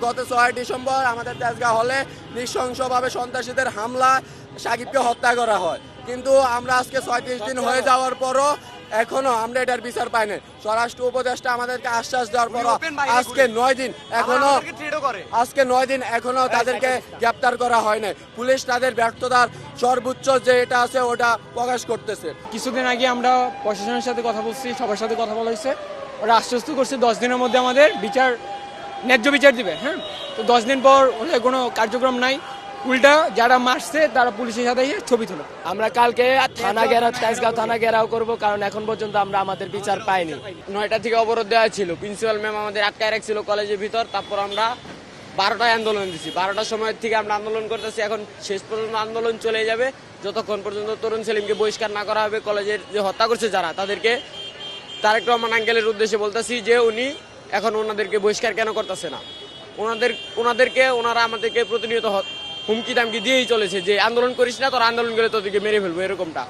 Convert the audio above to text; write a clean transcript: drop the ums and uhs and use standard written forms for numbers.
গত 6 ডিসেম্বর আমাদের তেজগাঁ হলে নৃশংসভাবে সন্ত্রাসীদের হামলা সাকিবকে হত্যা করা হয়, কিন্তু আমরা আজকে 36 দিন হয়ে যাওয়ার পরও এখনো আমরা এটার বিচার পাই নাই। স্বরাষ্ট্র উপদেষ্টা আমাদেরকে আশ্বাস দেওয়ার পর আজকে 9 দিন এখনো তাদেরকে গ্রেপ্তার করা হয় নাই। পুলিশ তাদের ব্যর্থতার সর্বোচ্চ যে এটা আছে ওটা প্রকাশ করতেছে। কিছুদিন আগে আমরা প্রশাসনের সাথে কথা বলছি, সবার সাথে কথা বলা হয়েছে, ওরা আশ্বস্ত করছে 10 দিনের মধ্যে আমাদের ন্যায্য বিচার দিবে। হ্যাঁ, তো 10 দিন পর ওদের কোনো কার্যক্রম নাই, উল্টা যারা মারছে তারা পুলিশের সাথে ছবি তুলে। আমরা কালকে তেজগাঁও থানা ঘেরাও করব, কারণ এখন পর্যন্ত আমরা আমাদের বিচার পাইনি। 9টা থেকে অবরোধ দেওয়া ছিল, প্রিন্সিপাল ম্যাম আমাদের আটকায় রাখছিল কলেজের ভিতর। তারপর আমরা 12টায় আন্দোলন দিছি, 12টার সময় থেকে আমরা আন্দোলন করতেছি। এখন শেষ পর্যন্ত আন্দোলন চলে যাবে যতক্ষণ পর্যন্ত তরুণ সেলিমকে বহিষ্কার না করা হবে। কলেজের যে হত্যা করছে যারা, তাদেরকে তারেক রহমান আঙ্কেলের উদ্দেশ্যে বলতেছি যে উনি এখন ওনাদেরকে বহিষ্কার কেন করতেছে না। ওনারা আমাদেরকে প্রতিনিয়ত হুমকি দামকি দিয়েই চলেছে যে আন্দোলন করিস না, তোর আন্দোলন করে তোদেরকে মেরে ফেলবো, এরকমটা।